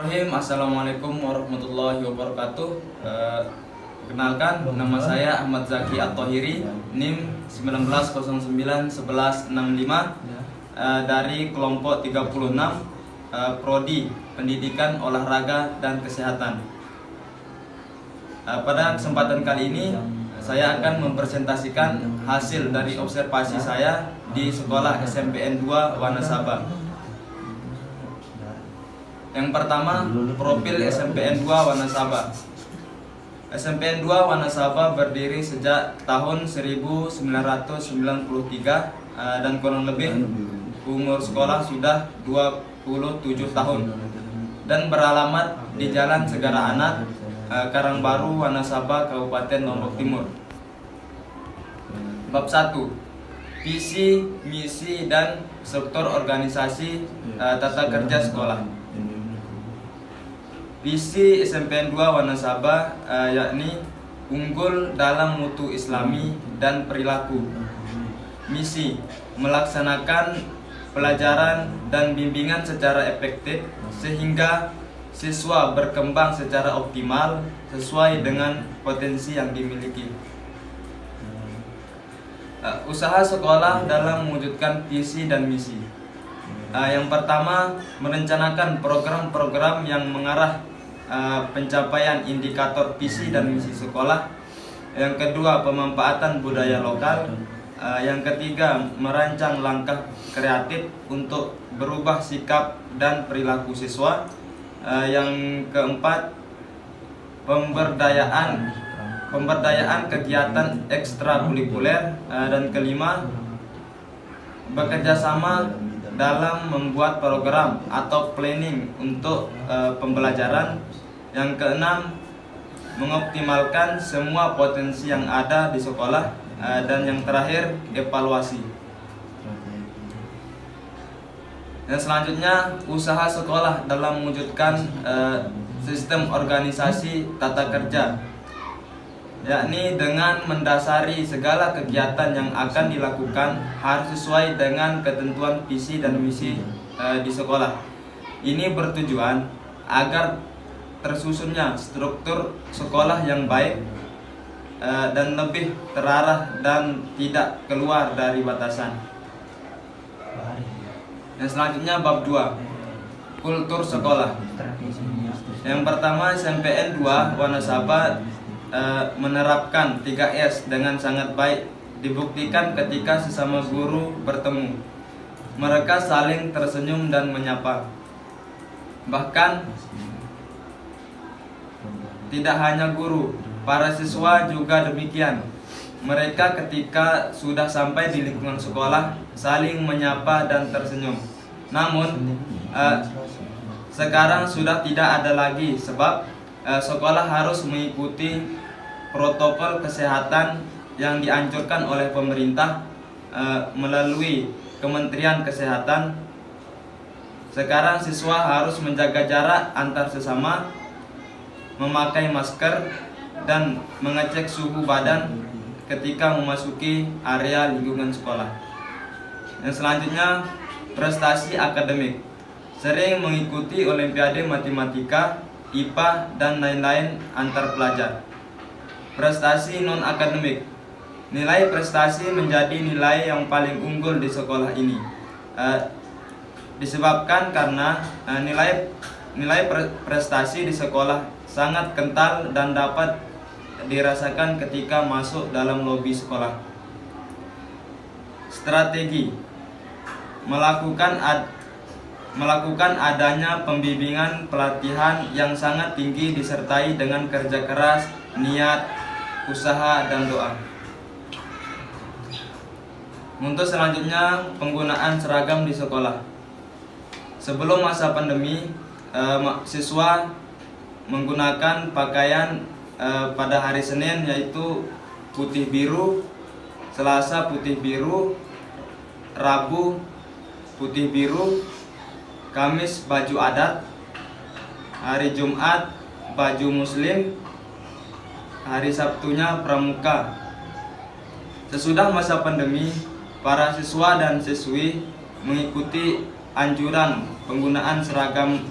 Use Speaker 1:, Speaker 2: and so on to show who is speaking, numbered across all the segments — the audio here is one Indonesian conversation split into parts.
Speaker 1: Bismillahirrahmanirrahim. Assalamualaikum warahmatullahi wabarakatuh. Kenalkan, nama saya Ahmad Zaki At-Thohiri, NIM 19091165 dari kelompok 36, Prodi Pendidikan Olahraga dan Kesehatan. Pada kesempatan kali ini saya akan mempresentasikan hasil dari observasi saya di sekolah SMPN 2 Wanasaba. Yang pertama, profil SMPN 2 Wanasaba. SMPN 2 Wanasaba berdiri sejak tahun 1993 dan kurang lebih umur sekolah sudah 27 tahun dan beralamat di Jalan Segara Anak, Karangbaru, Wanasaba, Kabupaten Lombok Timur. Bab 1. Visi, misi, dan struktur organisasi tata kerja sekolah. Visi SMPN 2 Wanasaba yakni unggul dalam mutu Islami dan perilaku. Misi, melaksanakan pelajaran dan bimbingan secara efektif sehingga siswa berkembang secara optimal sesuai dengan potensi yang dimiliki. Usaha sekolah dalam mewujudkan visi dan misi. Yang pertama, merencanakan program-program yang mengarah pencapaian indikator visi dan misi sekolah. Yang kedua, pemanfaatan budaya lokal. Yang ketiga, merancang langkah kreatif untuk berubah sikap dan perilaku siswa. Yang keempat, pemberdayaan kegiatan ekstrakurikuler. Dan kelima, bekerja sama dalam membuat program atau planning untuk pembelajaran. Yang keenam, mengoptimalkan semua potensi yang ada di sekolah. Dan yang terakhir, evaluasi. Dan selanjutnya, usaha sekolah dalam mewujudkan sistem organisasi tata kerja, yakni dengan mendasari segala kegiatan yang akan dilakukan harus sesuai dengan ketentuan visi dan misi di sekolah. Ini bertujuan agar tersusunnya struktur sekolah yang baik dan lebih terarah dan tidak keluar dari batasan. Dan selanjutnya bab 2, kultur sekolah. Yang pertama, SMPN 2 Wanasaba menerapkan 3S dengan sangat baik. Dibuktikan ketika sesama guru bertemu, mereka saling tersenyum dan menyapa. Bahkan tidak hanya guru, para siswa juga demikian. Mereka ketika sudah sampai di lingkungan sekolah saling menyapa dan tersenyum. Namun sekarang sudah tidak ada lagi, sebab sekolah harus mengikuti protokol kesehatan yang dianjurkan oleh pemerintah melalui Kementerian Kesehatan. Sekarang siswa harus menjaga jarak antar sesama, memakai masker, dan mengecek suhu badan ketika memasuki area lingkungan sekolah. Dan selanjutnya, prestasi akademik. Sering mengikuti olimpiade matematika, IPA, dan lain-lain antar pelajar. Prestasi non-akademik. Nilai prestasi menjadi nilai yang paling unggul di sekolah ini. Disebabkan karena nilai prestasi di sekolah sangat kental dan dapat dirasakan ketika masuk dalam lobi sekolah. Strategi. Melakukan adanya pembimbingan pelatihan yang sangat tinggi disertai dengan kerja keras, niat, usaha, dan doa. Untuk selanjutnya, penggunaan seragam di sekolah. Sebelum masa pandemi, siswa menggunakan pakaian pada hari Senin yaitu putih biru, Selasa putih biru, Rabu putih biru, Kamis baju adat, hari Jumat baju muslim, hari Sabtunya pramuka. Sesudah masa pandemi, para siswa dan siswi mengikuti anjuran penggunaan seragam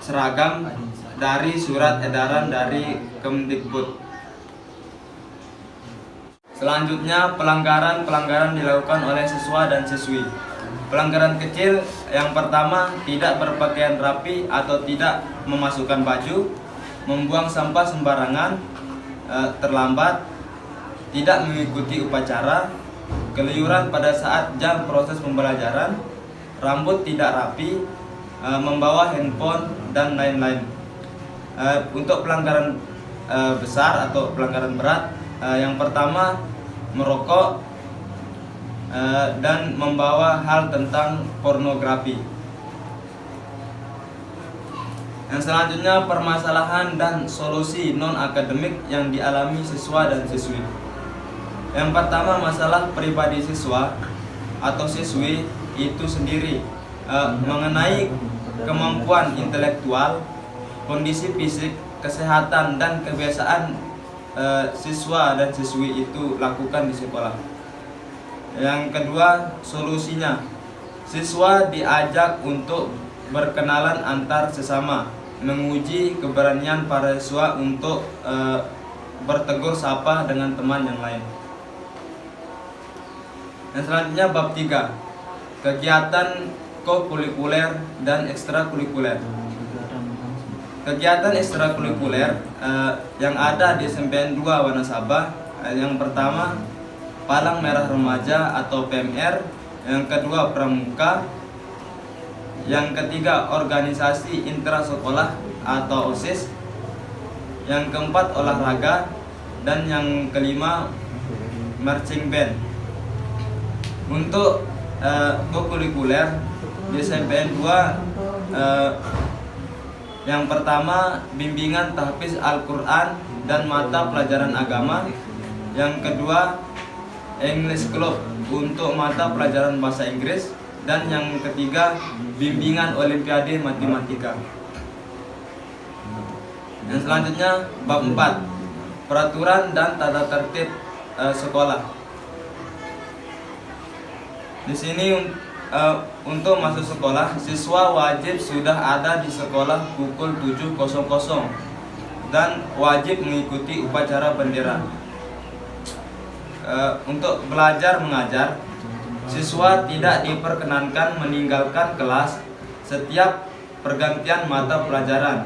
Speaker 1: seragam dari surat edaran dari Kemdikbud. Selanjutnya, pelanggaran dilakukan oleh siswa dan siswi. Pelanggaran kecil yang pertama, tidak berpakaian rapi atau tidak memasukkan baju, membuang sampah sembarangan, terlambat, tidak mengikuti upacara, keluyuran pada saat jam proses pembelajaran, rambut tidak rapi, membawa handphone, dan lain-lain. Untuk pelanggaran besar atau pelanggaran berat, yang pertama merokok dan membawa hal tentang pornografi. Yang selanjutnya, permasalahan dan solusi non akademik yang dialami siswa dan siswi. Yang pertama, masalah pribadi siswa atau siswi itu sendiri mengenai kemampuan intelektual, kondisi fisik, kesehatan, dan kebiasaan siswa dan siswi itu lakukan di sekolah. Yang kedua, solusinya, siswa diajak untuk berkenalan antar sesama, menguji keberanian para siswa untuk bertegur sapa dengan teman yang lain. Yang selanjutnya, bab 3, kegiatan kokurikuler dan ekstrakurikuler. Kegiatan ekstrakurikuler yang ada di SMPN 2 Wanasaba, yang pertama Palang Merah Remaja atau PMR, yang kedua Pramuka, yang ketiga organisasi intrasekolah atau OSIS, yang keempat olahraga, dan yang kelima marching band. Untuk kokurikuler di SMPN 2, yang pertama bimbingan tahfiz Al-Quran dan mata pelajaran agama, yang kedua English Club untuk mata pelajaran bahasa Inggris, dan yang ketiga bimbingan Olimpiade Matematika. Yang selanjutnya bab 4, peraturan dan tata tertib sekolah. Di sini untuk masuk sekolah, siswa wajib sudah ada di sekolah pukul 7.00 dan wajib mengikuti upacara bendera. Untuk belajar mengajar, siswa tidak diperkenankan meninggalkan kelas setiap pergantian mata pelajaran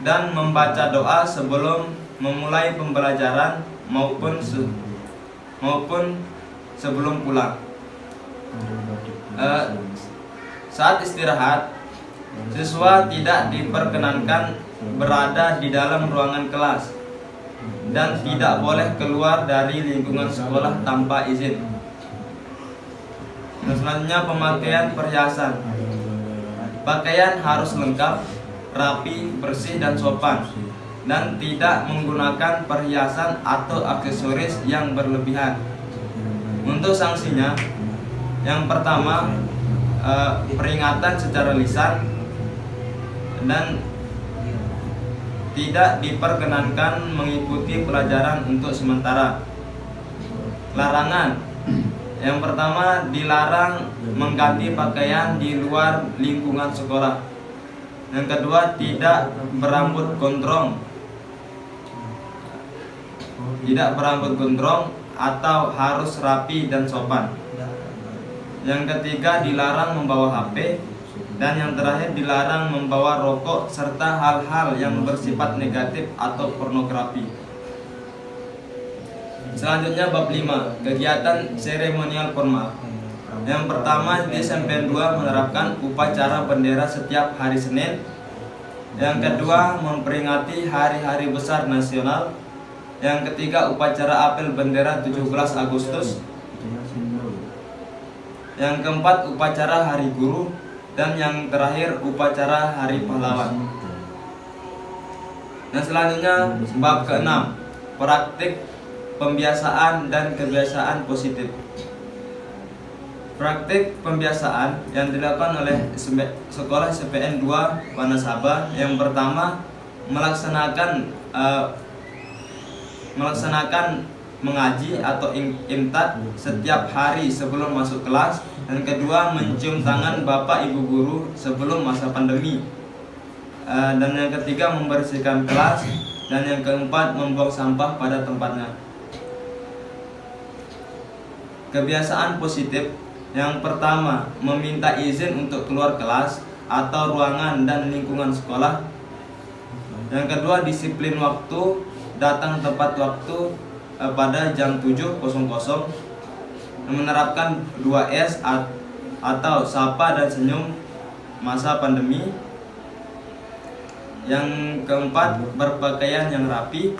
Speaker 1: dan membaca doa sebelum memulai pembelajaran maupun sebelum pulang. Saat istirahat, siswa tidak diperkenankan berada di dalam ruangan kelas dan tidak boleh keluar dari lingkungan sekolah tanpa izin. Dan selanjutnya, pemakaian perhiasan. Pakaian harus lengkap, rapi, bersih, dan sopan, dan tidak menggunakan perhiasan atau aksesoris yang berlebihan. Untuk sanksinya, yang pertama peringatan secara lisan dan tidak diperkenankan mengikuti pelajaran untuk sementara. Larangan. Yang pertama, dilarang mengganti pakaian di luar lingkungan sekolah. Yang kedua, tidak berambut gondrong. Tidak berambut gondrong atau harus rapi dan sopan. Yang ketiga, dilarang membawa HP. Dan yang terakhir, dilarang membawa rokok serta hal-hal yang bersifat negatif atau pornografi. Selanjutnya bab 5, kegiatan seremonial formal. Yang pertama, di SMPN 2 menerapkan upacara bendera setiap hari Senin. Yang kedua, memperingati hari-hari besar nasional. Yang ketiga, upacara apel bendera 17 Agustus. Yang keempat, upacara Hari Guru. Dan yang terakhir, upacara Hari Pahlawan. Dan selanjutnya bab ke-6, praktik pembiasaan dan kebiasaan positif. Praktik pembiasaan yang dilakukan oleh sekolah SMPN 2 Wanasaba. Yang pertama, melaksanakan mengaji atau imtad setiap hari sebelum masuk kelas. Dan kedua, mencium tangan bapak ibu guru sebelum masa pandemi. Dan yang ketiga, membersihkan kelas. Dan yang keempat, membuang sampah pada tempatnya. Kebiasaan positif yang pertama, meminta izin untuk keluar kelas atau ruangan dan lingkungan sekolah. Yang kedua, disiplin waktu, datang tepat waktu pada jam 7.00. Menerapkan 2S atau sapa dan senyum masa pandemi. Yang keempat, berpakaian yang rapi.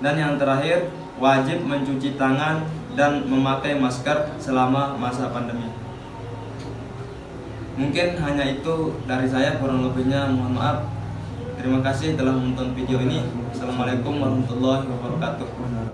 Speaker 1: Dan yang terakhir, wajib mencuci tangan dan memakai masker selama masa pandemi. Mungkin hanya itu dari saya, kurang lebihnya mohon maaf. Terima kasih telah menonton video ini. Assalamualaikum warahmatullahi wabarakatuh.